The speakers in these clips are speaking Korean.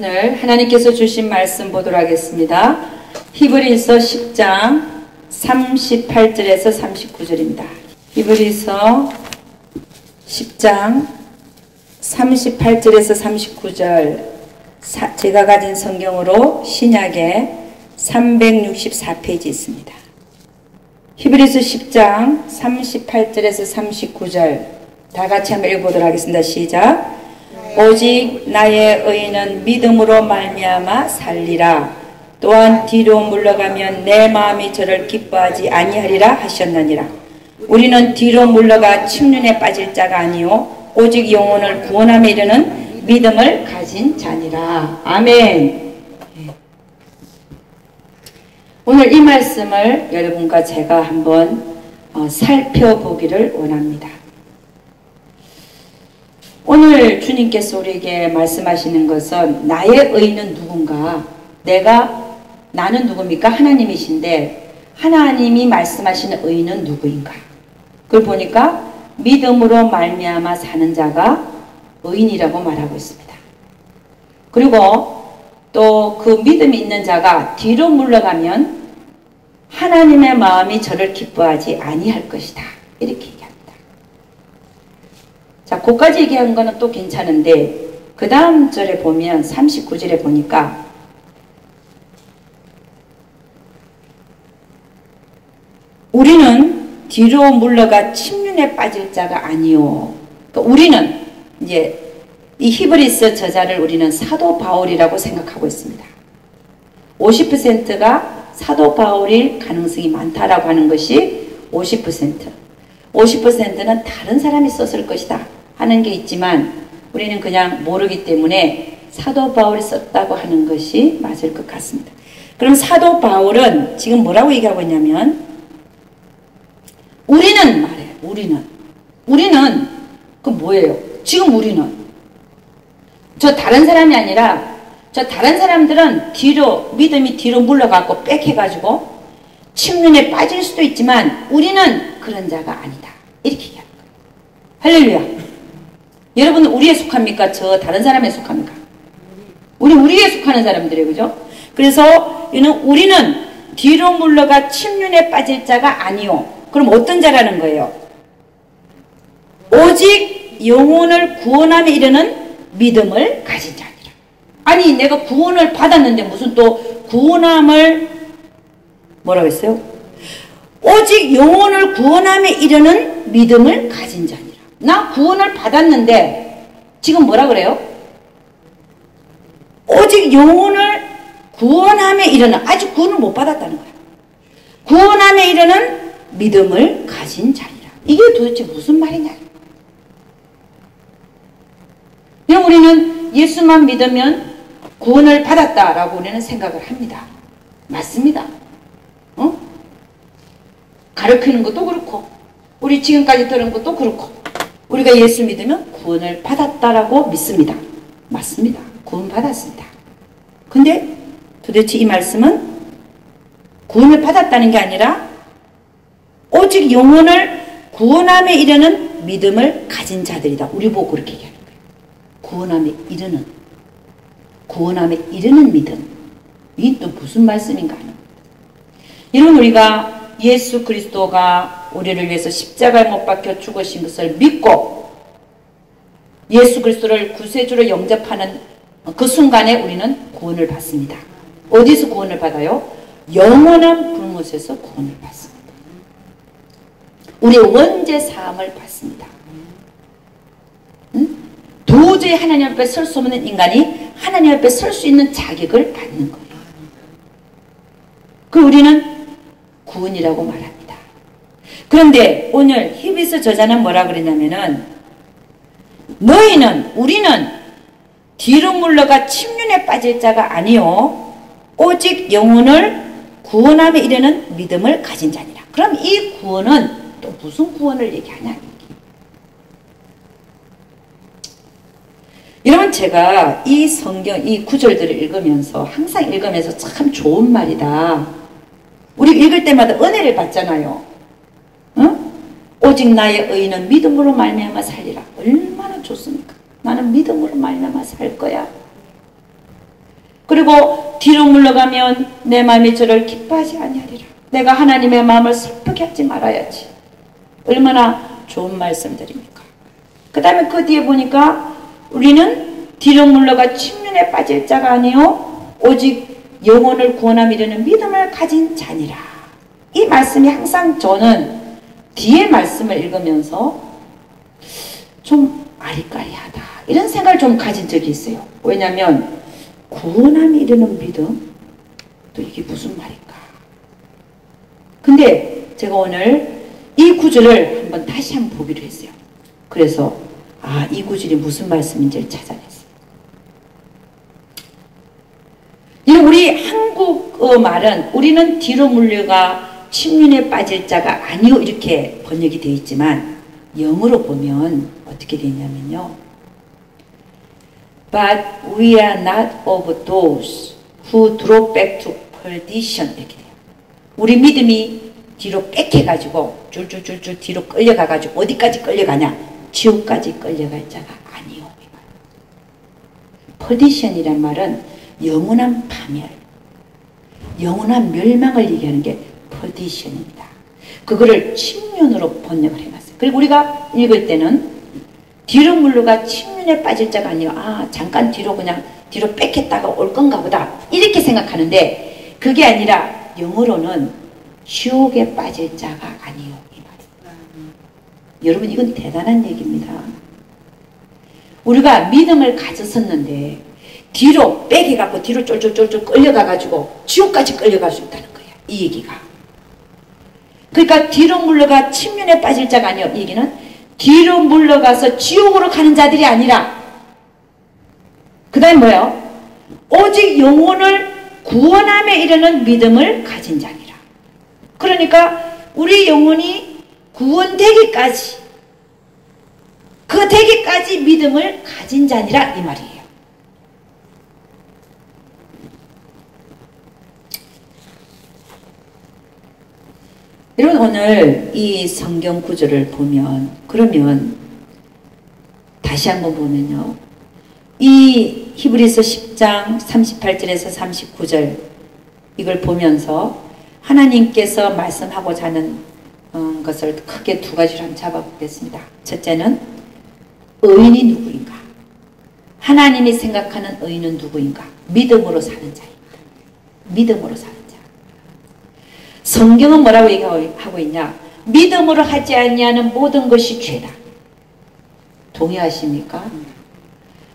오늘 하나님께서 주신 말씀 보도록 하겠습니다. 히브리서 10장 38절에서 39절입니다. 히브리서 10장 38절에서 39절 제가 가진 성경으로 신약에 364페이지 있습니다. 히브리서 10장 38절에서 39절 다 같이 한번 읽어보도록 하겠습니다. 시작. 오직 나의 의인은 믿음으로 말미암아 살리라. 또한 뒤로 물러가면 내 마음이 저를 기뻐하지 아니하리라 하셨느니라. 우리는 뒤로 물러가 침륜에 빠질 자가 아니요 오직 영혼을 구원함에 이르는 믿음을 가진 자니라. 아멘. 오늘 이 말씀을 여러분과 제가 한번 살펴보기를 원합니다. 오늘 주님께서 우리에게 말씀하시는 것은 나의 의인은 누군가? 나는 누굽니까? 하나님이신데 하나님이 말씀하시는 의인은 누구인가? 그걸 보니까 믿음으로 말미암아 사는 자가 의인이라고 말하고 있습니다. 그리고 또 그 믿음이 있는 자가 뒤로 물러가면 하나님의 마음이 저를 기뻐하지 아니할 것이다. 이렇게 얘기합니다. 자, 그까지 얘기한 거는 또 괜찮은데 그 다음 절에 보면 39절에 보니까 우리는 뒤로 물러가 침륜에 빠질 자가 아니요. 그러니까 우리는 이제 이 히브리서 저자를 우리는 사도 바울이라고 생각하고 있습니다. 50%가 사도 바울일 가능성이 많다라고 하는 것이 50%. 50%는 다른 사람이 썼을 것이다 하는 게 있지만 우리는 그냥 모르기 때문에 사도 바울이 썼다고 하는 것이 맞을 것 같습니다. 그럼 사도 바울은 지금 뭐라고 얘기하고 있냐면 우리는 말해요. 우리는 그 뭐예요? 지금 우리는 저 다른 사람이 아니라 저 다른 사람들은 믿음이 뒤로 물러가고 빽해가지고 침륜에 빠질 수도 있지만 우리는 그런 자가 아니다. 이렇게 얘기합니다. 할렐루야. 여러분은 우리에 속합니까? 저 다른 사람에 속합니까? 우리에 속하는 사람들이에요. 그죠? 그래서 우리는 뒤로 물러가 침륜에 빠질 자가 아니요. 그럼 어떤 자라는 거예요? 오직 영혼을 구원함에 이르는 믿음을 가진 자니라. 아니 내가 구원을 받았는데 무슨 또 구원함을 뭐라고 했어요? 오직 영혼을 구원함에 이르는 믿음을 가진 자니라. 나 구원을 받았는데 지금 뭐라 그래요? 오직 영혼을 구원함에 이르는 아직 구원을 못 받았다는 거야. 구원함에 이르는 믿음을 가진 자니라. 이게 도대체 무슨 말이냐? 그럼 우리는 예수만 믿으면 구원을 받았다라고 우리는 생각을 합니다. 맞습니다. 가르치는 것도 그렇고 우리 지금까지 들은 것도 그렇고 우리가 예수 믿으면 구원을 받았다라고 믿습니다. 맞습니다. 구원 받았습니다. 근데 도대체 이 말씀은 구원을 받았다는 게 아니라 오직 영혼을 구원함에 이르는 믿음을 가진 자들이다. 우리 보고 그렇게 얘기하는 거예요. 구원함에 이르는 믿음. 이게 또 무슨 말씀인가 하는 거예요. 여러분 우리가 예수 그리스도가 우리를 위해서 십자가에 못 박혀 죽으신 것을 믿고 예수 그리스도를 구세주로 영접하는 그 순간에 우리는 구원을 받습니다. 어디서 구원을 받아요? 영원한 불못에서 구원을 받습니다. 우리의 원죄 사함을 받습니다. 응? 도저히 하나님 앞에 설 수 없는 인간이 하나님 앞에 설 수 있는 자격을 받는 거예요. 그 우리는 구원이라고 말합니다. 그런데 오늘 히브리서 저자는 뭐라 그러냐면은 우리는 뒤로 물러가 침륜에 빠질 자가 아니요 오직 영혼을 구원함에 이르는 믿음을 가진 자니라. 그럼 이 구원은 또 무슨 구원을 얘기하냐? 여러분 제가 이 성경 이 구절들을 읽으면서 항상 읽으면서 참 좋은 말이다. 우리 읽을 때마다 은혜를 받잖아요. 응? 오직 나의 의인은 믿음으로 말미암아 살리라. 얼마나 좋습니까? 나는 믿음으로 말미암아 살 거야. 그리고 뒤로 물러가면 내 마음이 저를 기뻐하지 아니하리라. 내가 하나님의 마음을 슬프게 하지 말아야지. 얼마나 좋은 말씀들입니까? 그 다음에 그 뒤에 보니까 우리는 뒤로 물러가 침륜에 빠질 자가 아니요 오직 영혼을 구원함 이르는 믿음을 가진 자니라. 이 말씀이 항상 저는 뒤에 말씀을 읽으면서 좀 아리까리하다 이런 생각을 좀 가진 적이 있어요. 왜냐하면 구원함이 이르는 믿음? 또 이게 무슨 말일까? 근데 제가 오늘 이 구절을 한번 다시 한번 보기로 했어요. 그래서 이 구절이 무슨 말씀인지를 찾아냈어요. 우리 한국어 말은 우리는 뒤로 물려가 침륜에 빠질 자가 아니요 이렇게 번역이 되어 있지만 영어로 보면 어떻게 되냐면요. But we are not of those who drop back to perdition 이렇게 돼요. 우리 믿음이 뒤로 빽해가지고 줄줄줄줄 뒤로 끌려가가지고 어디까지 끌려가냐? 지옥까지 끌려갈 자가 아니요. perdition이란 말은 영원한 파멸, 영원한 멸망을 얘기하는 게 perdition입니다. 그거를 침륜으로 번역을 해놨어요. 그리고 우리가 읽을 때는 뒤로 물러가 침륜에 빠질 자가 아니요. 잠깐 뒤로 그냥 뒤로 빽했다가 올 건가 보다. 이렇게 생각하는데 그게 아니라 영어로는 지옥에 빠질 자가 아니요. 이 말이에요. 여러분 이건 대단한 얘기입니다. 우리가 믿음을 가졌었는데 뒤로 빽해갖고 뒤로 쫄쫄쫄쫄 끌려가가지고 지옥까지 끌려갈 수 있다는 거예요. 이 얘기가. 그러니까 뒤로 물러가 침륜에 빠질 자가 아니요. 이 얘기는 뒤로 물러가서 지옥으로 가는 자들이 아니라 그 다음에 뭐예요? 오직 영혼을 구원함에 이르는 믿음을 가진 자니라. 그러니까 우리 영혼이 구원되기까지 그 되기까지 믿음을 가진 자니라 이 말이에요. 여러분 오늘 이 성경 구절을 보면 그러면 다시 한번 보면요. 이 히브리서 10장 38절에서 39절 이걸 보면서 하나님께서 말씀하고자 하는 것을 크게 두 가지로 한번 잡아보겠습니다. 첫째는 의인이 누구인가? 하나님이 생각하는 의인은 누구인가? 믿음으로 사는 자입니다. 믿음으로 사는 자. 성경은 뭐라고 얘기하고 있냐? 믿음으로 하지 아니하는 모든 것이 죄다. 동의하십니까?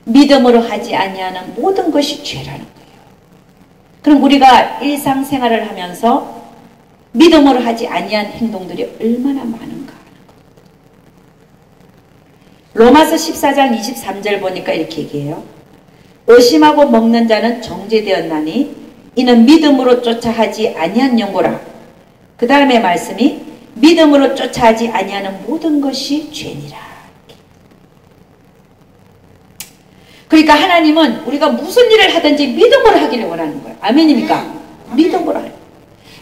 믿음으로 하지 아니하는 모든 것이 죄라는 거예요. 그럼 우리가 일상생활을 하면서 믿음으로 하지 아니한 행동들이 얼마나 많은가 하는 겁니다. 로마서 14장 23절 보니까 이렇게 얘기해요. 의심하고 먹는 자는 정죄되었나니 이는 믿음으로 쫓아 하지 아니한 연고라. 그 다음에 말씀이 믿음으로 쫓아 하지 아니하는 모든 것이 죄니라. 그러니까 하나님은 우리가 무슨 일을 하든지 믿음으로 하기를 원하는 거예요. 아멘입니까? 믿음으로 할.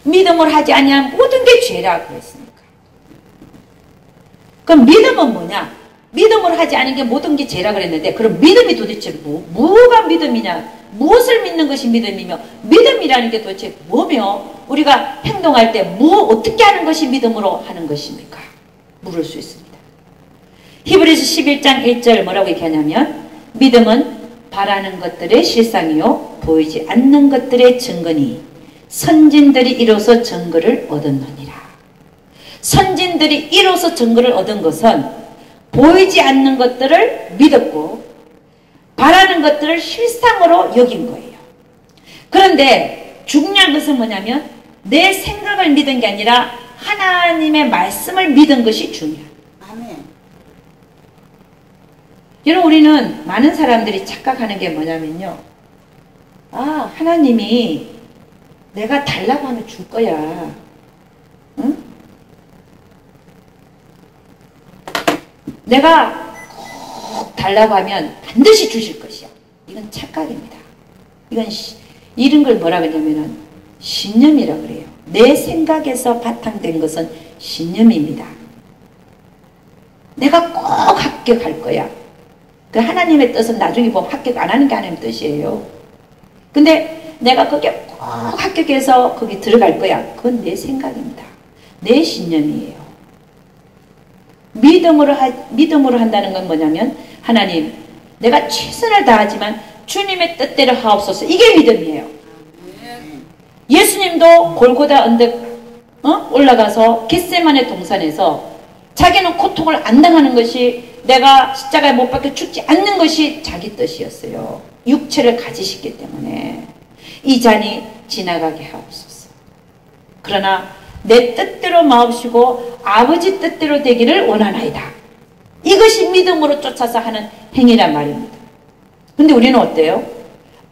믿음으로 하지 아니한 모든 게 죄라 그랬으니까. 그럼 믿음은 뭐냐? 믿음으로 하지 않은 게 모든 게 죄라 그랬는데 그럼 믿음이 도대체 뭐가 믿음이냐? 무엇을 믿는 것이 믿음이며 믿음이라는 게 도대체 뭐며 우리가 행동할 때 어떻게 하는 것이 믿음으로 하는 것입니까? 물을 수 있습니다. 히브리서 11장 1절 뭐라고 얘기하냐면 믿음은 바라는 것들의 실상이요 보이지 않는 것들의 증거니 선진들이 이로써 증거를 얻었느니라. 선진들이 이로써 증거를 얻은 것은 보이지 않는 것들을 믿었고 바라는 것들을 실상으로 여긴 거예요. 그런데 중요한 것은 뭐냐면 내 생각을 믿은 게 아니라 하나님의 말씀을 믿은 것이 중요해요. 아멘. 여러분 우리는 많은 사람들이 착각하는 게 뭐냐면요. 하나님이 내가 달라고 하면 줄 거야. 응? 내가 꼭 달라고 하면 반드시 주실 것이야. 이건 착각입니다. 이런 걸 뭐라 그러냐면은 신념이라 그래요. 내 생각에서 바탕된 것은 신념입니다. 내가 꼭 합격할 거야. 그 하나님의 뜻은 나중에 보면 합격 안 하는 게 하나님의 뜻이에요. 근데 내가 거기에 꼭 합격해서 거기 들어갈 거야. 그건 내 생각입니다. 내 신념이에요. 믿음으로 한다는 건 뭐냐면, 하나님, 내가 최선을 다하지만 주님의 뜻대로 하옵소서. 이게 믿음이에요. 예수님도 골고다 언덕 올라가서 겟세마네 동산에서 자기는 고통을 안 당하는 것이, 내가 십자가에 못 박혀 죽지 않는 것이 자기 뜻이었어요. 육체를 가지셨기 때문에 이 잔이 지나가게 하옵소서. 그러나 내 뜻대로 마옵시고 아버지 뜻대로 되기를 원하나이다. 이것이 믿음으로 쫓아서 하는 행위란 말입니다. 근데 우리는 어때요?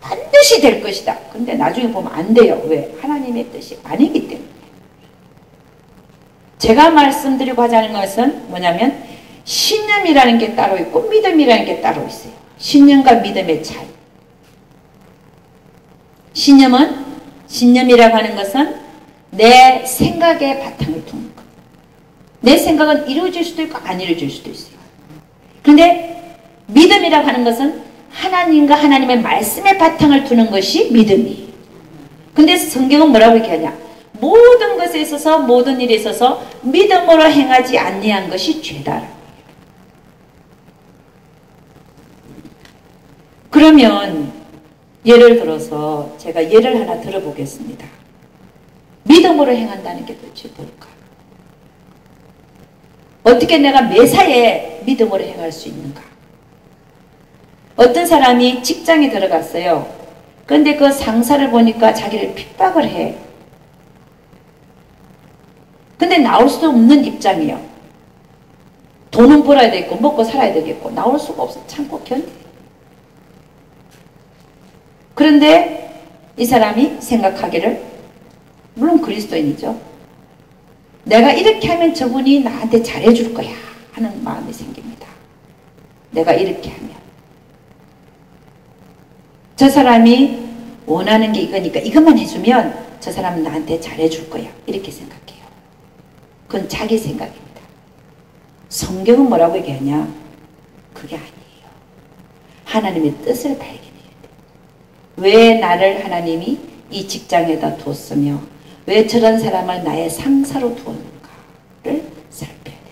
반드시 될 것이다. 근데 나중에 보면 안 돼요. 왜? 하나님의 뜻이 아니기 때문에. 제가 말씀드리고 하자는 것은 뭐냐면, 신념이라는 게 따로 있고 믿음이라는 게 따로 있어요. 신념과 믿음의 차이. 신념이라고 하는 것은 내 생각에 바탕을 두는 것. 내 생각은 이루어질 수도 있고 안 이루어질 수도 있어요. 그런데 믿음이라고 하는 것은 하나님과 하나님의 말씀에 바탕을 두는 것이 믿음이에요. 근데 성경은 뭐라고 얘기하냐? 모든 것에 있어서, 모든 일에 있어서 믿음으로 행하지 아니한 것이 죄다. 그러면 예를 들어서 제가 예를 하나 들어보겠습니다. 믿음으로 행한다는 게 도대체 뭘까? 어떻게 내가 매사에 믿음으로 행할 수 있는가? 어떤 사람이 직장에 들어갔어요. 그런데 그 상사를 보니까 자기를 핍박을 해. 근데 나올 수 없는 입장이에요. 돈은 벌어야 되겠고 먹고 살아야 되겠고 나올 수가 없어. 참고 견뎌. 그런데 이 사람이 생각하기를, 물론 그리스도인이죠. 내가 이렇게 하면 저분이 나한테 잘해줄 거야 하는 마음이 생깁니다. 내가 이렇게 하면 저 사람이 원하는 게 이거니까 이것만 해주면 저 사람은 나한테 잘해줄 거야, 이렇게 생각해요. 그건 자기 생각입니다. 성경은 뭐라고 얘기하냐? 그게 아니에요. 하나님의 뜻을 발견해야 돼. 왜 나를 하나님이 이 직장에다 뒀으며 왜 저런 사람을 나의 상사로 두었는가를 살펴야 돼.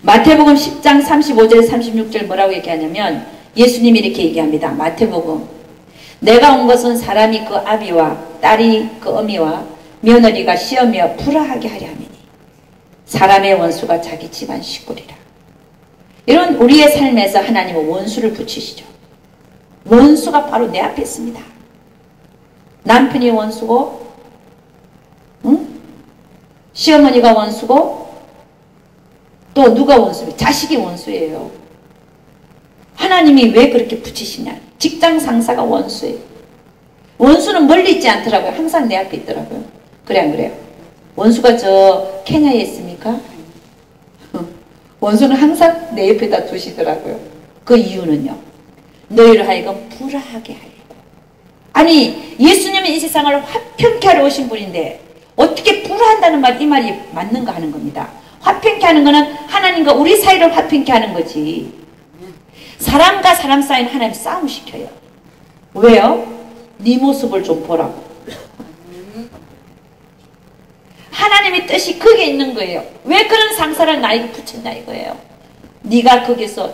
마태복음 10장 35절 36절 뭐라고 얘기하냐면, 예수님이 이렇게 얘기합니다. 마태복음, 내가 온 것은 사람이 그 아비와 딸이 그 어미와 며느리가 시어며 불화하게 하려 함이니 사람의 원수가 자기 집안 식구리라. 이런 우리의 삶에서 하나님은 원수를 붙이시죠. 원수가 바로 내 앞에 있습니다. 남편이 원수고, 시어머니가 원수고, 또 누가 원수예요? 자식이 원수예요. 하나님이 왜 그렇게 붙이시냐? 직장 상사가 원수예요. 원수는 멀리 있지 않더라고요. 항상 내 앞에 있더라고요. 그래 안 그래요? 원수가 저 케냐에 있습니까? 원수는 항상 내 옆에다 두시더라고요. 그 이유는요, 너희를 하여금 불화하게 하려고. 아니, 예수님은 이 세상을 화평케 하러 오신 분인데 어떻게 불화한다는 말, 이 말이 맞는가 하는 겁니다. 화평케 하는 거는 하나님과 우리 사이를 화평케 하는 거지. 사람과 사람 사이는 하나님 싸움 시켜요. 왜요? 네 모습을 좀 보라고. 하나님의 뜻이 거기에 있는 거예요. 왜 그런 상사를 나에게 붙였나 이거예요. 네가 거기서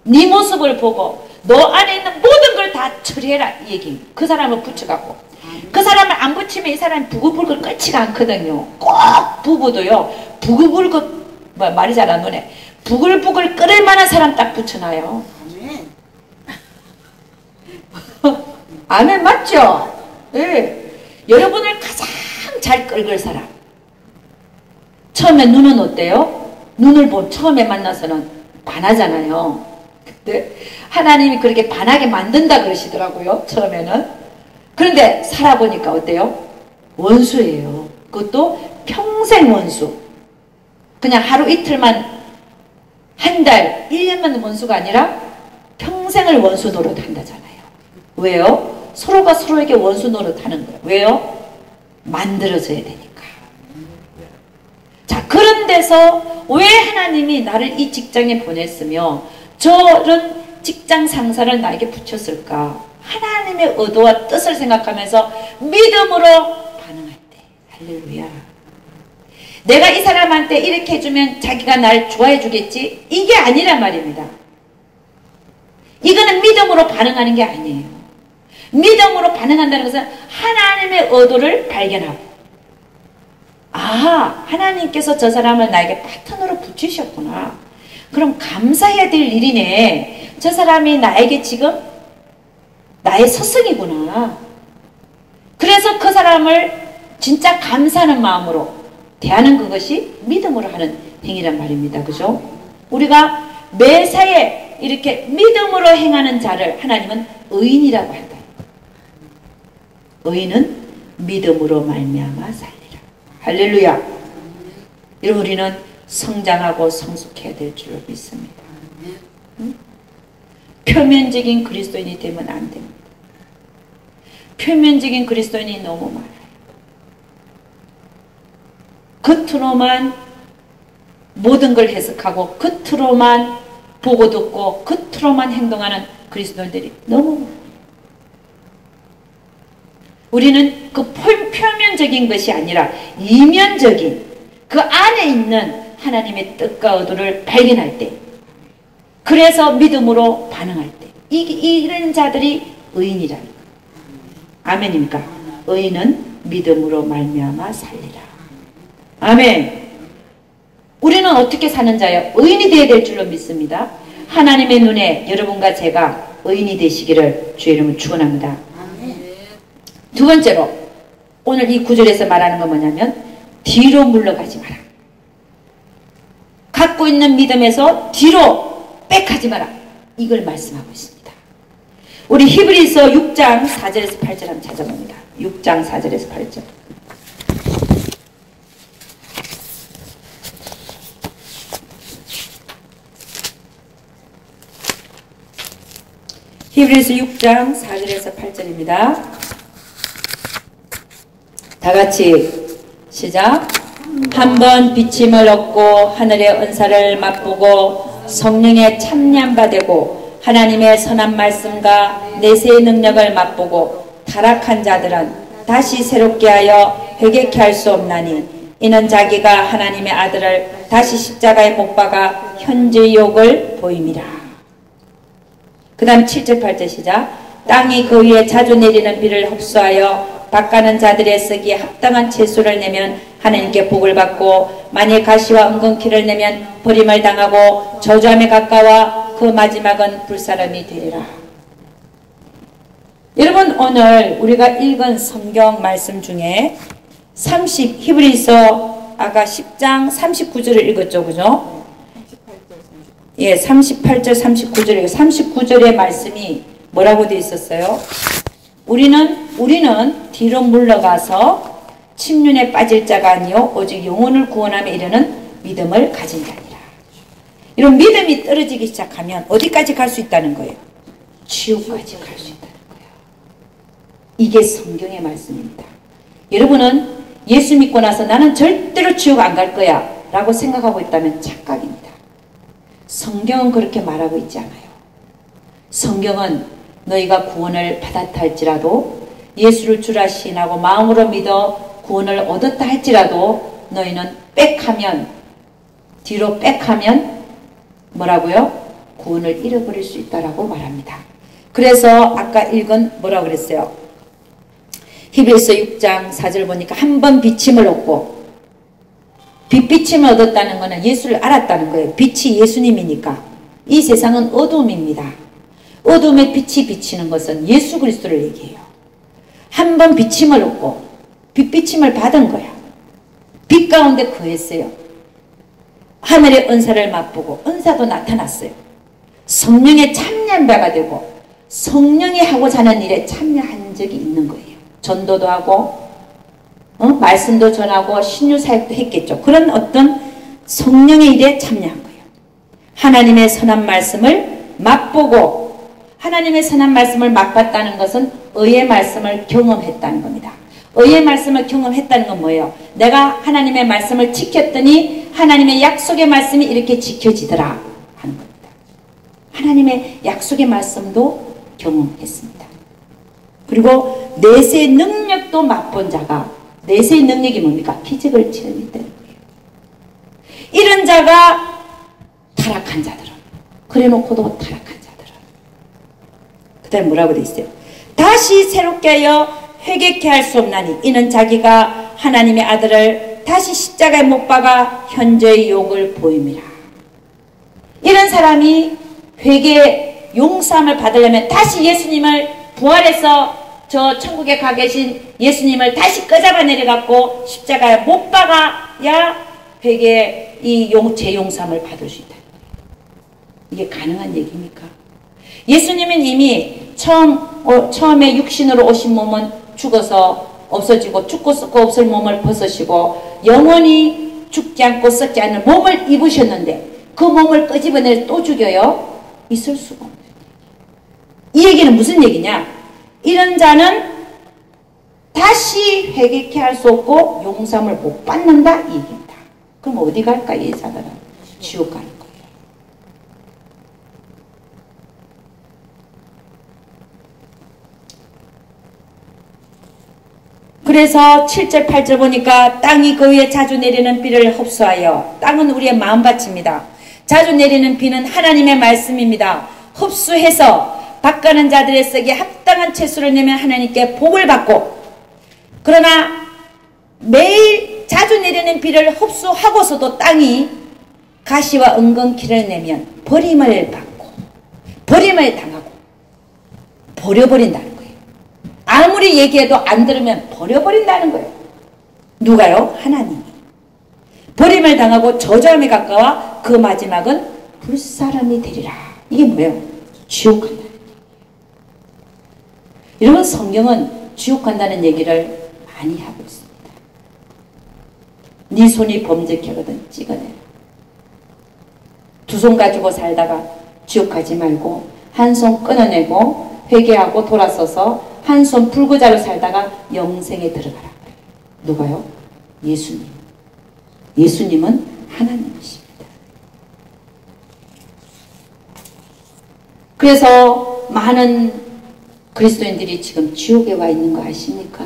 네 모습을 보고 너 안에 있는 모든 걸 다 처리해라 이 얘기. 그 사람을 붙여갖고, 그 사람을 안 붙이면 이 사람이 부글부글 끓지가 않거든요. 꼭 부부도요, 부글부글, 말이 잘 안 오네. 부글부글 끓을 만한 사람 딱 붙여놔요. 아멘 맞죠? 네. 여러분을 가장 잘 끌을 사람. 처음에 눈은 어때요? 눈을 처음에 만나서는 반하잖아요. 근데 하나님이 그렇게 반하게 만든다 그러시더라고요. 처음에는. 그런데 살아보니까 어때요? 원수예요. 그것도 평생 원수. 그냥 하루 이틀만, 한 달, 1년만 원수가 아니라 평생을 원수 노릇한다잖아요. 왜요? 서로가 서로에게 원수 노릇하는 거예요. 왜요? 만들어져야 되니까. 자, 그런 데서 왜 하나님이 나를 이 직장에 보냈으며 저런 직장 상사를 나에게 붙였을까? 하나님의 의도와 뜻을 생각하면서 믿음으로 반응할 때. 할렐루야. 내가 이 사람한테 이렇게 해주면 자기가 날 좋아해 주겠지? 이게 아니란 말입니다. 이거는 믿음으로 반응하는 게 아니에요. 믿음으로 반응한다는 것은 하나님의 의도를 발견하고, 아, 하나님께서 저 사람을 나에게 파트너로 붙이셨구나. 그럼 감사해야 될 일이네. 저 사람이 나에게 지금 나의 스승이구나. 그래서 그 사람을 진짜 감사하는 마음으로 대하는 그것이 믿음으로 하는 행위란 말입니다. 그죠? 우리가 매사에 이렇게 믿음으로 행하는 자를 하나님은 의인이라고 한다. 의인은 믿음으로 말미암아 살리라. 할렐루야. 여러분, 우리는 성장하고 성숙해야 될 줄로 믿습니다. 응? 표면적인 그리스도인이 되면 안 됩니다. 표면적인 그리스도인이 너무 많아요. 겉으로만 모든 걸 해석하고 겉으로만 보고 듣고 겉으로만 행동하는 그리스도인들이 너무 많아요. 우리는 그 표면적인 것이 아니라 이면적인 그 안에 있는 하나님의 뜻과 의도를 발견할 때, 그래서 믿음으로 반응할 때, 이런 자들이 의인이라는 거예요. 아멘입니까? 의인은 믿음으로 말미암아 살리라. 아멘. 우리는 어떻게 사는 자요? 의인이 되어야 될 줄로 믿습니다. 하나님의 눈에 여러분과 제가 의인이 되시기를 주의 이름으로 축원합니다. 두 번째로 오늘 이 구절에서 말하는 건 뭐냐면 뒤로 물러가지 마라. 갖고 있는 믿음에서 뒤로 빽하지 마라. 이걸 말씀하고 있습니다. 우리 히브리서 6장 4절에서 8절 한번 찾아봅니다. 6장 4절에서 8절. 히브리서 6장 4절에서 8절입니다. 다같이 시작. 한번 비침을 얻고 하늘의 은사를 맛보고 성령의 참념받고 하나님의 선한 말씀과 내세의 능력을 맛보고 타락한 자들은 다시 새롭게 하여 회개케 할 수 없나니 이는 자기가 하나님의 아들을 다시 십자가에 못 박아 현재 욕을 보임이라. 그 다음 7절 8절 시작. 땅이 그 위에 자주 내리는 비를 흡수하여 밭가는 자들의 쓰기에 합당한 채소를 내면 하나님께 복을 받고 만일 가시와 은근키를 내면 버림을 당하고 저주함에 가까워 그 마지막은 불사름이 되리라. 여러분, 오늘 우리가 읽은 성경 말씀 중에 히브리서 아까 10장 39절을 읽었죠, 그죠? 예, 38절 39절에 39절의 말씀이 뭐라고 되어 있었어요? 우리는 뒤로 물러가서 침륜에 빠질 자가 아니요 오직 영혼을 구원함에 이르는 믿음을 가진 자니라. 이런 믿음이 떨어지기 시작하면 어디까지 갈 수 있다는 거예요? 지옥까지 갈 수 있다는 거예요. 이게 성경의 말씀입니다. 여러분은 예수 믿고 나서 나는 절대로 지옥 안 갈 거야 라고 생각하고 있다면 착각입니다. 성경은 그렇게 말하고 있지 않아요. 성경은 너희가 구원을 받았다 할지라도 예수를 주라 시인하고 마음으로 믿어 구원을 얻었다 할지라도 너희는 뒤로 빽하면 뭐라고요? 구원을 잃어버릴 수 있다라고 말합니다. 그래서 아까 읽은 뭐라고 그랬어요? 히브리서 6장 4절 보니까 한 번 비침을 얻고, 빛비침을 얻었다는 것은 예수를 알았다는 거예요. 빛이 예수님이니까. 이 세상은 어둠입니다. 어둠의 빛이 비치는 것은 예수 그리스도를 얘기해요. 한 번 비침을 얻고 빛비침을 받은 거야. 빛 가운데 거했어요. 하늘의 은사를 맛보고 은사도 나타났어요. 성령의 참여자가 되고 성령이 하고자 하는 일에 참여한 적이 있는 거예요. 전도도 하고 말씀도 전하고 신유사역도 했겠죠. 그런 어떤 성령의 일에 참여한 거예요. 하나님의 선한 말씀을 맛보고, 하나님의 선한 말씀을 맛봤다는 것은 의의 말씀을 경험했다는 겁니다. 의의 말씀을 경험했다는 건 뭐예요? 내가 하나님의 말씀을 지켰더니 하나님의 약속의 말씀이 이렇게 지켜지더라 하는 겁니다. 하나님의 약속의 말씀도 경험했습니다. 그리고 내세의 능력도 맛본 자가, 내세의 능력이 뭡니까? 기적을 체험했다는 거예요. 이런 자가 타락한 자들은, 그래놓고도 타락한 자들은 그 다음에 뭐라고 돼 있어요? 다시 새롭게 하여 회개케 할 수 없나니 이는 자기가 하나님의 아들을 다시 십자가에 못 박아 현저히 욕을 보임이라. 이런 사람이 회개 용서함을 받으려면 다시 예수님을 부활해서 저 천국에 가 계신 예수님을 다시 끄잡아 내려갖고 십자가에 못 박아야 회개 이 재용서함을 받을 수 있다. 이게 가능한 얘기입니까? 예수님은 이미 처음에 육신으로 오신 몸은 죽어서 없어지고 죽고 썩고 없을 몸을 벗으시고 영원히 죽지 않고 썩지 않는 몸을 입으셨는데 그 몸을 끄집어내서 또 죽여요? 있을 수가 없는 얘기. 이 얘기는 무슨 얘기냐? 이런 자는 다시 회개케 할 수 없고 용서함을 못 받는다 이 얘기입니다. 그럼 어디 갈까 이 자들은? 지옥 가는 거예요. 그래서 7절 8절 보니까 땅이 그 위에 자주 내리는 비를 흡수하여, 땅은 우리의 마음밭입니다. 자주 내리는 비는 하나님의 말씀입니다. 흡수해서 밭가는 자들의 썩에 합당한 채소를 내면 하나님께 복을 받고, 그러나 매일 자주 내리는 비를 흡수하고서도 땅이 가시와 은근키를 내면 버림을 받고 버림을 당하고 버려버린다는 거예요. 아무리 얘기해도 안 들으면 버려버린다는 거예요. 누가요? 하나님이. 버림을 당하고 저주함에 가까워 그 마지막은 불사람이 되리라. 이게 뭐예요? 지옥 간다는 얘기예요. 여러분, 성경은 지옥 간다는 얘기를 많이 하고 있습니다. 네 손이 범죄케거든 찍어내라. 두 손 가지고 살다가 지옥 가지 말고 한 손 끊어내고 회개하고 돌아서서 한 손 불구자로 살다가 영생에 들어가라. 누가요? 예수님. 예수님은 하나님이십니다. 그래서 많은 그리스도인들이 지금 지옥에 와 있는 거 아십니까?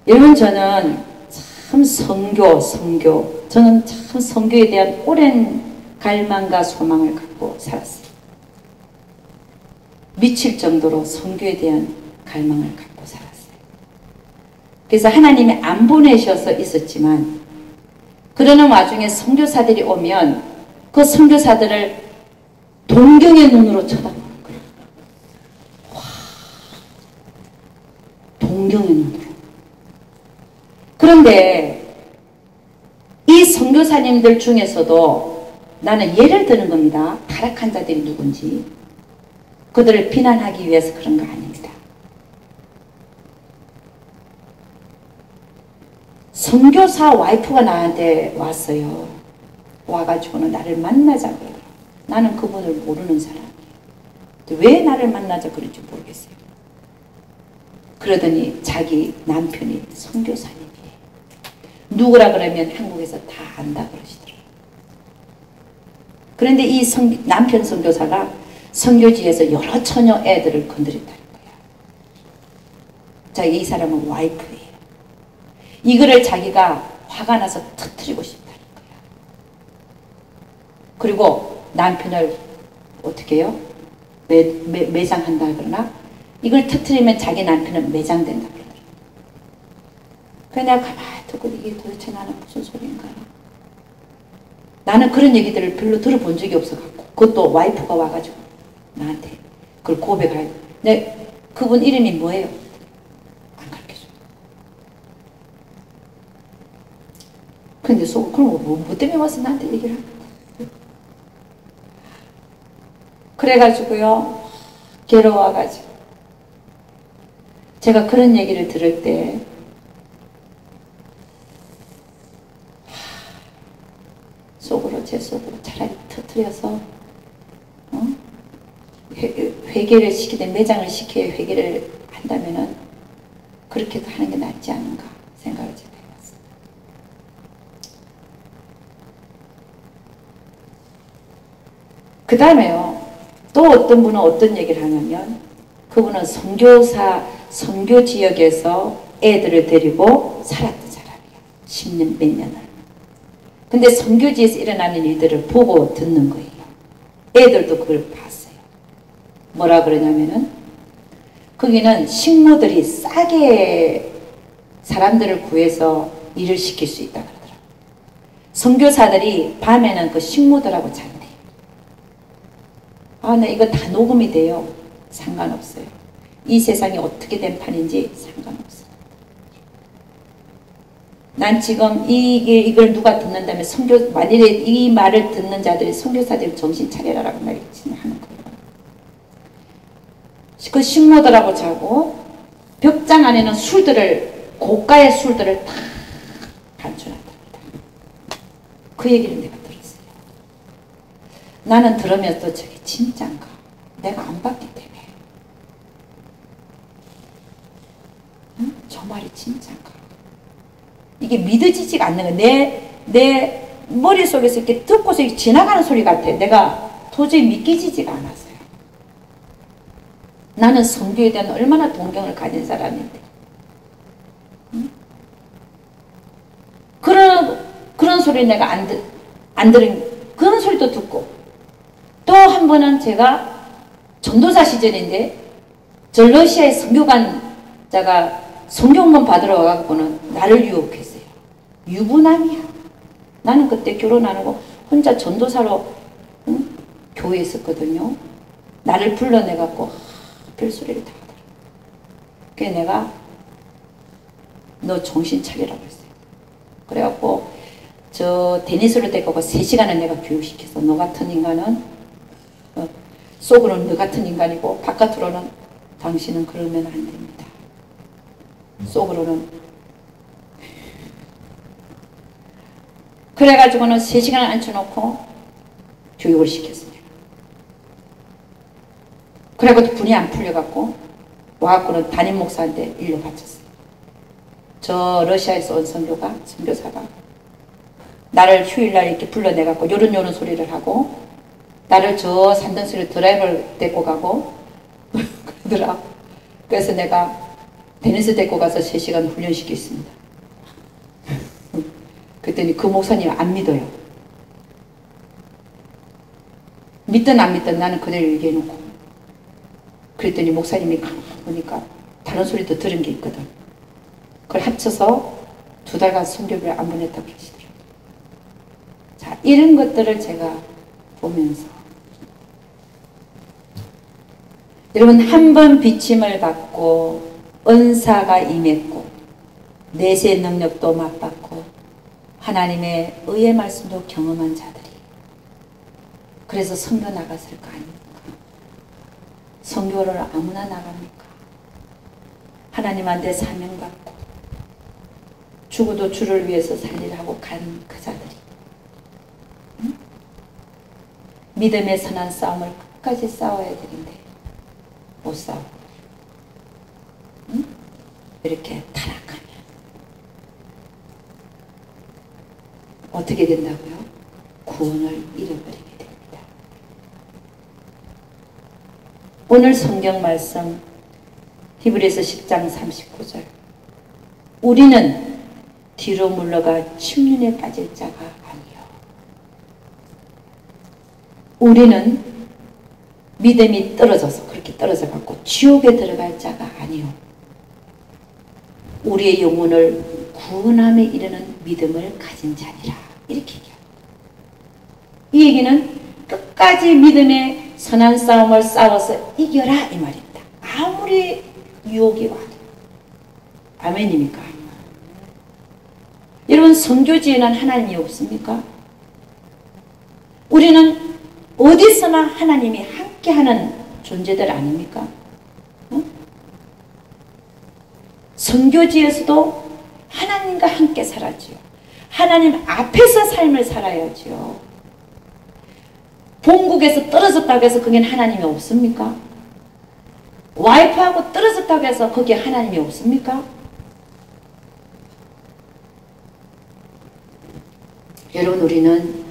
여러분, 저는 참 선교 저는 참 선교에 대한 오랜 갈망과 소망을 갖고 살았어요. 미칠 정도로 선교에 대한 갈망을 갖고 살았어요. 그래서 하나님이 안 보내셔서 있었지만, 그러는 와중에 선교사들이 오면 그 선교사들을 동경의 눈으로 쳐다보는 거예요. 와, 동경의 눈으로. 그런데 이 선교사님들 중에서도 나는 예를 드는 겁니다. 타락한 자들이 누군지. 그들을 비난하기 위해서 그런 거 아닙니다. 선교사 와이프가 나한테 왔어요. 와가지고는 나를 만나자고 그래요. 나는 그분을 모르는 사람이에요. 왜 나를 만나자 그런지 모르겠어요. 그러더니 자기 남편이 선교사님이에요. 누구라 그러면 한국에서 다 안다 그러시더라고요. 그런데 이 남편 선교사가 선교지에서 여러 처녀 애들을 건드렸다는 거야. 자, 이 사람은 와이프예요. 이거를 자기가 화가 나서 터뜨리고 싶다는 거야. 그리고 남편을 어떻게 해요? 매장한다 그러나? 이걸 터뜨리면 자기 남편은 매장된다 그러더라고요. 그래서 내가 가만히 듣고 이게 도대체 나는 무슨 소리인가? 나는 그런 얘기들을 별로 들어본 적이 없어갖고, 그것도 와이프가 와가지고 나한테 그걸 고백할. 네, 그분 이름이 뭐예요? 안 가르쳐줘. 근데 그럼 뭐 때문에 와서 나한테 얘기를 하는 거야? 그래가지고요, 괴로워가지고 제가 그런 얘기를 들을 때 제 속으로 차라리 터뜨려서 회개를 시키든 매장을 시켜야 회개를 한다면은 그렇게 하는 게 낫지 않은가 생각을 제가 해봤습니다. 그 다음에요. 또 어떤 분은 어떤 얘기를 하냐면 그분은 선교 지역에서 애들을 데리고 살았던 사람이에요. 10년 몇 년을. 근데 선교지에서 일어나는 일들을 보고 듣는 거예요. 애들도 그걸 봤어요. 뭐라 그러냐면은 거기는 식모들이 싸게 사람들을 구해서 일을 시킬 수 있다 그러더라고요. 선교사들이 밤에는 그 식모들하고 잔대요. 아, 네, 이거 다 녹음이 돼요. 상관없어요. 이 세상이 어떻게 된 판인지 상관없어요. 난 지금 이걸 누가 듣는다면 만일에 이 말을 듣는 자들이 선교사들이 정신 차려라라고 하는 거예요. 그 식모들하고 자고 벽장 안에는 고가의 술들을 다 감춰놨답니다. 그 얘기를 내가 들었어요. 나는 들으면서 저게 진짠가? 내가 안 봤기 때문에. 응? 저 말이 진짠가? 이게 믿어지지가 않는 거야. 내 머릿속에서 이렇게 듣고서 지나가는 소리 같아. 내가 도저히 믿기지지가 않았어요. 나는 선교에 대한 얼마나 동경을 가진 사람인데. 응? 그런 소리 내가 안 들은, 그런 소리도 듣고. 또 한 번은 제가 전도사 시절인데, 저 러시아의 선교관자가 선교문 받으러 와갖고는 나를 유혹했어요. 유부남이야. 나는 그때 결혼 안 하고 혼자 전도사로 교회에 있었거든요. 나를 불러내갖고 별소리를 다 하더라. 그래서 내가 너 정신 차리라고 했어요. 그래갖고 저 데니스를 데리고 3시간을 내가 교육시켜서 너 같은 인간은 속으로는 너 같은 인간이고 바깥으로는 당신은 그러면 안 됩니다. 속으로는. 그래가지고는 3시간을 앉혀놓고 교육을 시켰습니다. 그래가지고 분이 안 풀려갖고 와갖고는 담임 목사한테 일러 바쳤어요. 저 러시아에서 온 선교사가 나를 휴일날 이렇게 불러내갖고 요런 소리를 하고 나를 저 산등수를 드라이버를 데리고 가고 그러더라. 그래서 내가 데니스 데리고 가서 3시간 훈련시켰습니다. 그랬더니 그 목사님 안 믿어요. 믿든 안 믿든 나는 그대로 얘기해놓고 그랬더니 목사님이 보니까 다른 소리도 들은 게 있거든. 그걸 합쳐서 2달간 선교를 안 보냈다고 그러시더라고요. 자, 이런 것들을 제가 보면서 여러분, 한 번 비침을 받고 은사가 임했고 내세 능력도 맛봤고 하나님의 의의 말씀도 경험한 자들이 그래서 선교 나갔을 거 아닙니까? 선교를 아무나 나갑니까? 하나님한테 사명받고 죽어도 주를 위해서 살리라고 간 그 자들이 응? 믿음의 선한 싸움을 끝까지 싸워야 되는데 못 싸우고 응? 이렇게 타락하면 어떻게 된다고요? 구원을 잃어버리게 됩니다. 오늘 성경 말씀 히브리서 10장 39절 우리는 뒤로 물러가 침륜에 빠질 자가 아니요. 우리는 믿음이 떨어져서 그렇게 떨어져 갖고 지옥에 들어갈 자가 아니요. 우리의 영혼을 구원함에 이르는 믿음을 가진 자니라. 이렇게 얘기합니다. 이 얘기는 끝까지 믿음의 선한 싸움을 싸워서 이겨라 이 말입니다. 아무리 유혹이 와도. 아멘입니까? 여러분, 선교지에는 하나님이 없습니까? 우리는 어디서나 하나님이 함께하는 존재들 아닙니까? 응? 선교지에서도 하나님과 함께 살았지요. 하나님 앞에서 삶을 살아야지요. 본국에서 떨어졌다고 해서 거긴 하나님이 없습니까? 와이프하고 떨어졌다고 해서 거기에 하나님이 없습니까? 여러분, 우리는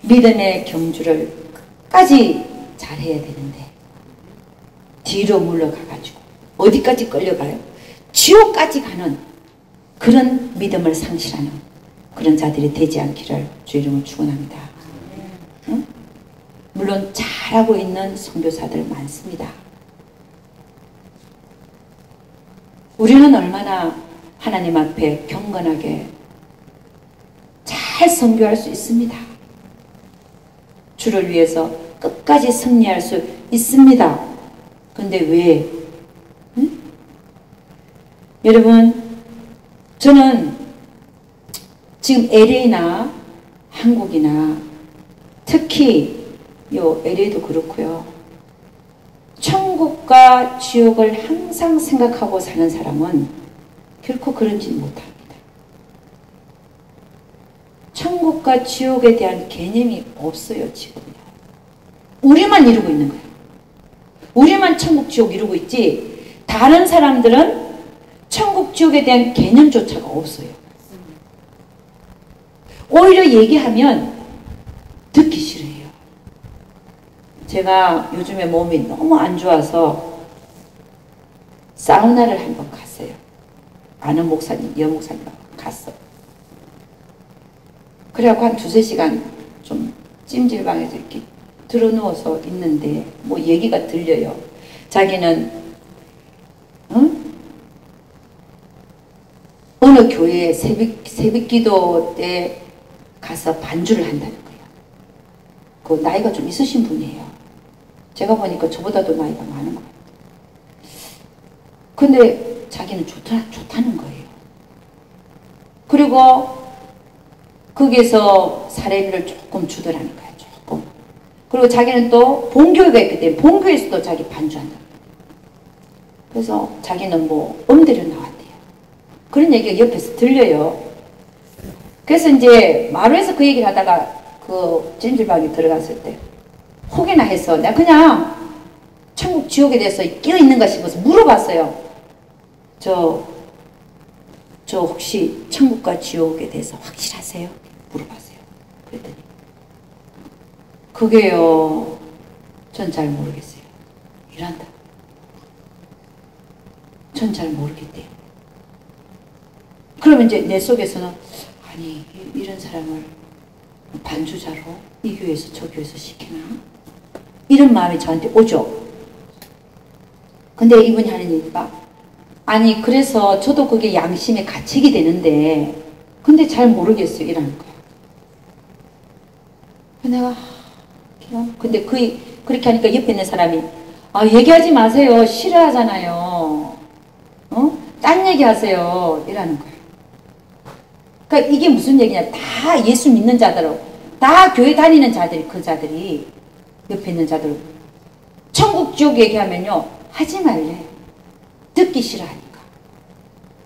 믿음의 경주를 끝까지 잘해야 되는데 뒤로 물러가가지고 어디까지 끌려가요? 지옥까지 가는 그런 믿음을 상실하는 그런 자들이 되지 않기를 주 이름으로 축원합니다. 응? 물론 잘하고 있는 선교사들 많습니다. 우리는 얼마나 하나님 앞에 경건하게 잘 선교할 수 있습니다. 주를 위해서 끝까지 승리할 수 있습니다. 근데 왜? 응? 여러분, 저는 지금 LA나 한국이나 특히 요 LA도 그렇고요. 천국과 지옥을 항상 생각하고 사는 사람은 결코 그런지 못합니다. 천국과 지옥에 대한 개념이 없어요, 지금요. 우리만 이루고 있는 거예요. 우리만 천국, 지옥 이루고 있지, 다른 사람들은 천국, 지옥에 대한 개념조차가 없어요. 오히려 얘기하면 듣기 싫어해요. 제가 요즘에 몸이 너무 안 좋아서 사우나를 한번 갔어요. 아는 목사님, 여목사님하고 갔어. 그래갖고 한 2~3시간 좀 찜질방에서 이렇게 들어누워서 있는데 뭐 얘기가 들려요. 자기는 어느 교회에 새벽기도 때 가서 반주를 한다는 거예요. 그 나이가 좀 있으신 분이에요. 제가 보니까 저보다도 나이가 많은 거예요. 근데 자기는 좋다는 거예요. 그리고 거기에서 사례비를 조금 주더라는 거예요. 조금. 그리고 자기는 또 본교회가 있기 때문에 본교회에서도 자기 반주한다. 그래서 자기는 뭐 음대를 나왔대요. 그런 얘기가 옆에서 들려요. 그래서 이제 마루에서 그 얘기를 하다가 그 찜질방에 들어갔을 때 혹여나 해서 내가 그냥 천국 지옥에 대해서 끼어있는가 싶어서 물어봤어요. 저 혹시 천국과 지옥에 대해서 확실하세요? 물어봤어요. 그랬더니 그게요, 전 잘 모르겠어요. 이란다. 전 잘 모르겠대요. 그러면 이제 내 속에서는 아니 이런 사람을 반주자로 이 교회에서 저 교회에서 시키나? 이런 마음이 저한테 오죠. 근데 이분이 하는 얘기가 아니 그래서 저도 그게 양심의 가책이 되는데 근데 잘 모르겠어요. 이라는 거야. 내가 그냥 근데 그렇게 하니까 옆에 있는 사람이 아 얘기하지 마세요. 싫어하잖아요. 딴 얘기하세요. 이라는 거야. 그러니까 이게 무슨 얘기냐. 다 예수 믿는 자들, 다 교회 다니는 자들이, 그 자들이 옆에 있는 자들 천국 지옥 얘기하면요 하지 말래. 듣기 싫어하니까.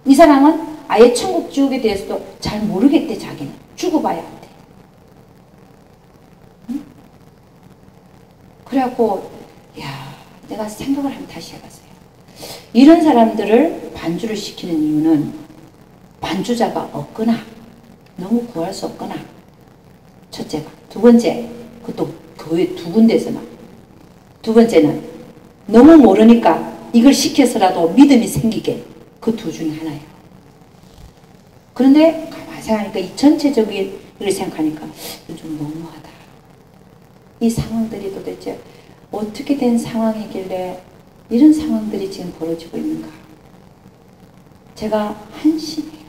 이 사람은 아예 천국 지옥에 대해서도 잘 모르겠대. 자기는 죽어봐야 한대. 응? 그래갖고 야 내가 생각을 한번 다시 해봤어요. 이런 사람들을 반주를 시키는 이유는 반주자가 없거나 너무 구할 수 없거나 첫째가. 두 번째, 그것도 교회 2군데서나. 두 번째는 너무 모르니까 이걸 시켜서라도 믿음이 생기게. 그 2 중에 하나예요. 그런데 가만히 생각하니까 이 전체적인 걸 생각하니까 좀 너무하다. 이 상황들이 도대체 어떻게 된 상황이길래 이런 상황들이 지금 벌어지고 있는가. 제가 한심해요.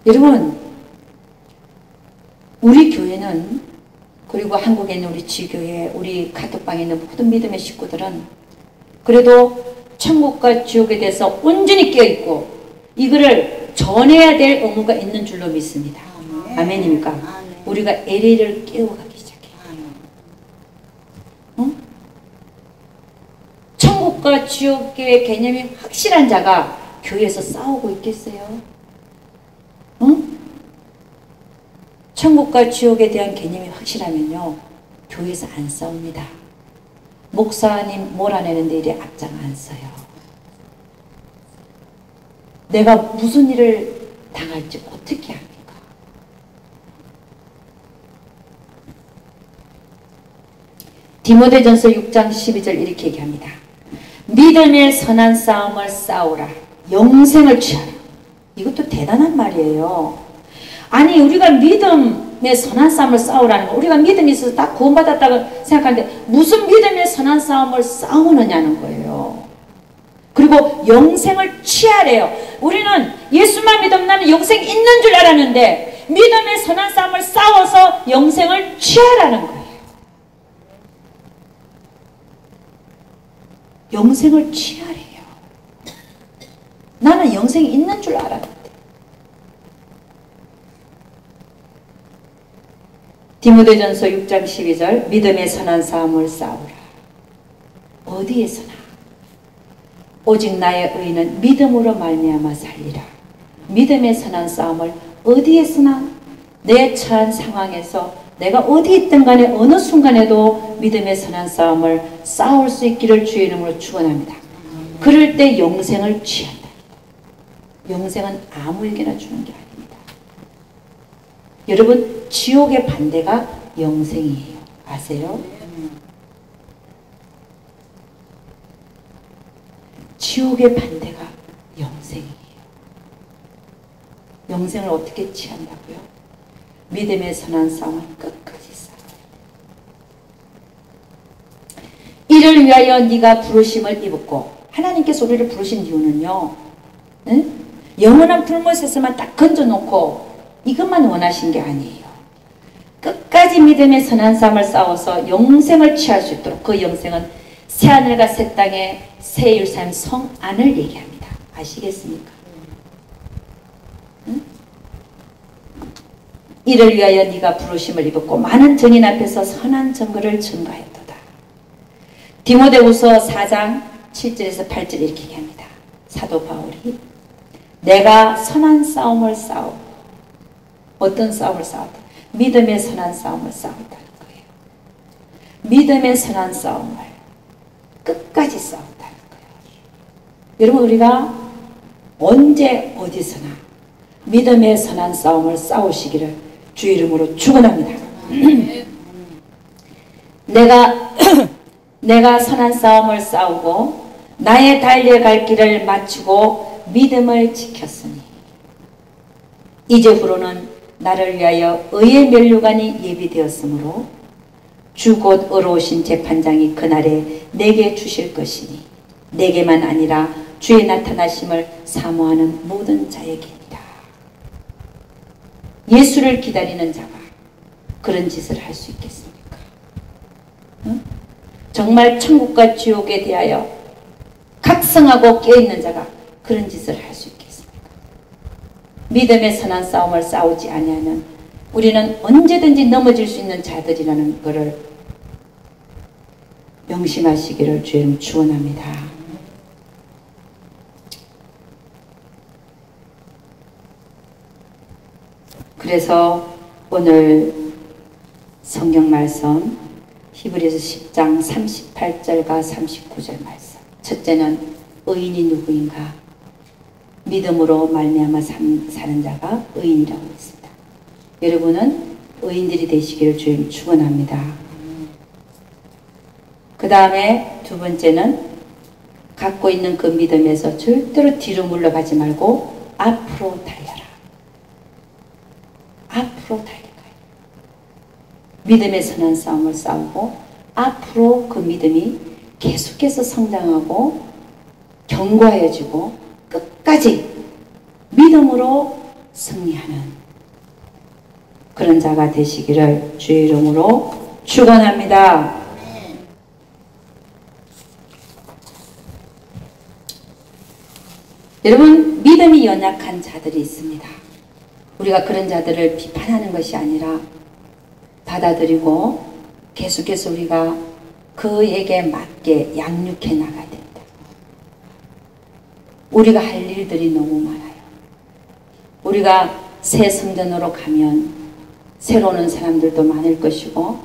여러분, 우리 교회는 그리고 한국에 있는 우리 지교회, 우리 카톡방에 있는 모든 믿음의 식구들은 그래도 천국과 지옥에 대해서 온전히 깨어있고 이거를 전해야 될 의무가 있는 줄로 믿습니다. 아멘입니까? 아멘. 우리가 LA를 깨워가기 시작해요. 천국과 지옥의 개념이 확실한 자가 교회에서 싸우고 있겠어요? 천국과 지옥에 대한 개념이 확실하면요 교회에서 안 싸웁니다. 목사님 몰아내는 데 일에 앞장 안 서요. 내가 무슨 일을 당할지 어떻게 합니까? 디모데전서 6장 12절 이렇게 얘기합니다. 믿음의 선한 싸움을 싸우라. 영생을 취하라. 이것도 대단한 말이에요. 아니 우리가 믿음의 선한 싸움을 싸우라는 거, 우리가 믿음이 있어서 다 구원받았다고 생각하는데 무슨 믿음의 선한 싸움을 싸우느냐는 거예요. 그리고 영생을 취하래요. 우리는 예수만 믿으면 나는 영생 있는 줄 알았는데 믿음의 선한 싸움을 싸워서 영생을 취하라는 거예요. 영생을 취하래요. 나는 영생이 있는 줄 알았는데. 디모데전서 6장 12절 믿음의 선한 싸움을 싸우라. 어디에서나 오직 나의 의는 믿음으로 말미암아 살리라. 믿음의 선한 싸움을 어디에서나 내 처한 상황에서 내가 어디 있든 간에 어느 순간에도 믿음의 선한 싸움을 싸울 수 있기를 주의 이름으로 축원합니다. 그럴 때 영생을 취한다. 영생은 아무에게나 주는 게 아닙니다. 여러분 지옥의 반대가 영생이에요. 아세요? 지옥의 반대가 영생이에요. 영생을 어떻게 취한다고요? 믿음의 선한 싸움을 끝까지 싸워요. 이를 위하여 네가 부르심을 입었고, 하나님께서 우리를 부르신 이유는요, 응? 영원한 불못에서만 딱 건져놓고 이것만 원하신 게 아니에요. 끝까지 믿음의 선한 싸움을 싸워서 영생을 취할 수 있도록, 그 영생은 새하늘과 새 땅의 새 예루살렘 성 안을 얘기합니다. 아시겠습니까? 응? 이를 위하여 네가 부르심을 입었고 많은 증인 앞에서 선한 증거를 증거하였도다. 디모데후서 4장 7절에서 8절 이렇게 얘기합니다. 사도 바울이 내가 선한 싸움을 싸우고, 어떤 싸움을 싸웠다? 믿음의 선한 싸움을 싸웠다는 거예요. 믿음의 선한 싸움을 끝까지 싸웠다는 거예요. 여러분 우리가 언제 어디서나 믿음의 선한 싸움을 싸우시기를 주의 이름으로 축원합니다. 내가 선한 싸움을 싸우고 나의 달려갈 길을 마치고 믿음을 지켰으니 이제후로는 나를 위하여 의의 면류관이 예비되었으므로 주 곧 의로우신 재판장이 그날에 내게 주실 것이니 내게만 아니라 주의 나타나심을 사모하는 모든 자에게니라. 예수를 기다리는 자가 그런 짓을 할 수 있겠습니까? 응? 정말 천국과 지옥에 대하여 각성하고 깨어있는 자가 그런 짓을 할 수 있겠습니까? 믿음의 선한 싸움을 싸우지 아니하면 우리는 언제든지 넘어질 수 있는 자들이라는 것을 명심하시기를 주의 이름 축원합니다. 그래서 오늘 성경 말씀 히브리서 10장 38절과 39절 말씀, 첫째는 의인이 누구인가? 믿음으로 말미암아 사는 자가 의인이라고 했습니다. 여러분은 의인들이 되시기를 주님 축원합니다. 그 다음에 두 번째는 갖고 있는 그 믿음에서 절대로 뒤로 물러가지 말고 앞으로 달려라. 앞으로 달려가요. 믿음의 선한 싸움을 싸우고 앞으로 그 믿음이 계속해서 성장하고 견고해지고 끝까지 믿음으로 승리하는 그런 자가 되시기를 주의 이름으로 축원합니다. 여러분 믿음이 연약한 자들이 있습니다. 우리가 그런 자들을 비판하는 것이 아니라 받아들이고 계속해서 우리가 그에게 맞게 양육해 나가야 됩니다. 우리가 할 일들이 너무 많아요. 우리가 새 성전으로 가면 새로 오는 사람들도 많을 것이고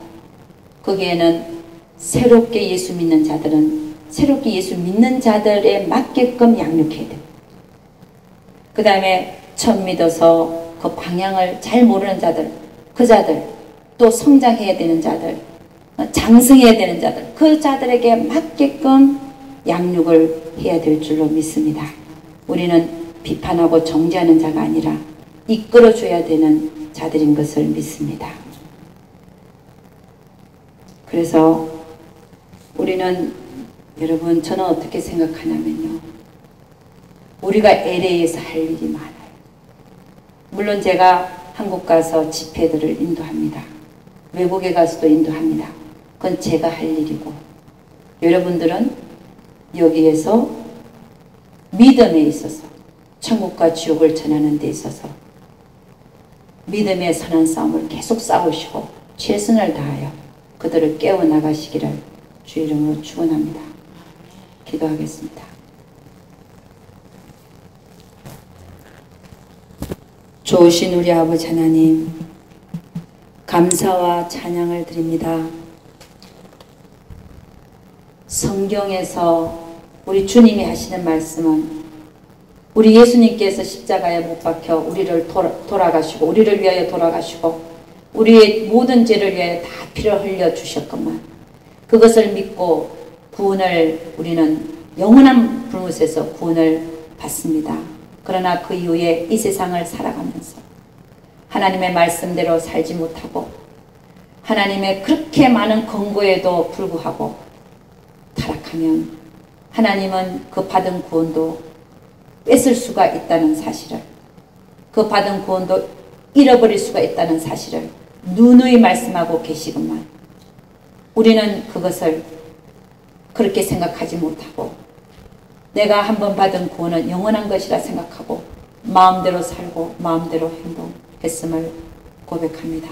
거기에는 새롭게 예수 믿는 자들은 새롭게 예수 믿는 자들에 맞게끔 양육해야 됩니다. 그 다음에 처음 믿어서 그 방향을 잘 모르는 자들, 그 자들, 또 성장해야 되는 자들, 장성해야 되는 자들, 그 자들에게 맞게끔 양육을 해야 될 줄로 믿습니다. 우리는 비판하고 정죄하는 자가 아니라 이끌어줘야 되는 자들인 것을 믿습니다. 그래서 우리는, 여러분, 저는 어떻게 생각하냐면요, 우리가 LA에서 할 일이 많아요. 물론 제가 한국 가서 집회들을 인도합니다. 외국에 가서도 인도합니다. 그건 제가 할 일이고, 여러분들은 여기에서 믿음에 있어서 천국과 지옥을 전하는 데 있어서 믿음의 선한 싸움을 계속 싸우시고 최선을 다하여 그들을 깨워나가시기를 주 이름으로 축원합니다. 기도하겠습니다. 좋으신 우리 아버지 하나님, 감사와 찬양을 드립니다. 성경에서 우리 주님이 하시는 말씀은 우리 예수님께서 십자가에 못 박혀 우리를 돌아가시고 우리를 위하여 돌아가시고 우리의 모든 죄를 위하여 다 피를 흘려 주셨건만 그것을 믿고 구원을, 우리는 영원한 불못에서 구원을 받습니다. 그러나 그 이후에 이 세상을 살아가면서 하나님의 말씀대로 살지 못하고 하나님의 그렇게 많은 권고에도 불구하고 타락하면 하나님은 그 받은 구원도 뺏을 수가 있다는 사실을, 그 받은 구원도 잃어버릴 수가 있다는 사실을 누누이 말씀하고 계시건만 우리는 그것을 그렇게 생각하지 못하고 내가 한번 받은 구원은 영원한 것이라 생각하고 마음대로 살고 마음대로 행동했음을 고백합니다.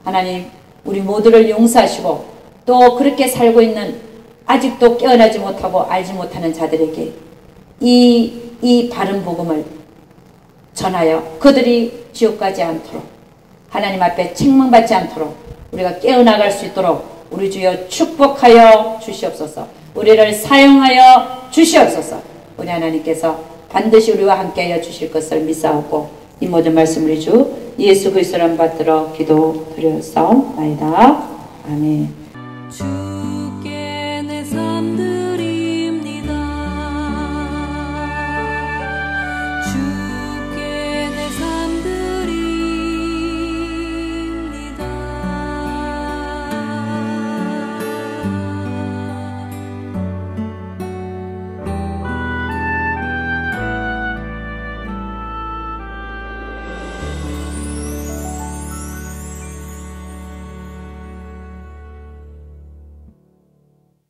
하나님, 우리 모두를 용서하시고 또 그렇게 살고 있는 아직도 깨어나지 못하고 알지 못하는 자들에게 이 바른 복음을 전하여 그들이 지옥 가지 않도록, 하나님 앞에 책망받지 않도록 우리가 깨어나갈 수 있도록 우리 주여 축복하여 주시옵소서. 우리를 사용하여 주시옵소서. 우리 하나님께서 반드시 우리와 함께하여 주실 것을 믿사옵고 이 모든 말씀 우리 주 예수 그리스도를 받들어 기도드렸사옵나이다. 아멘.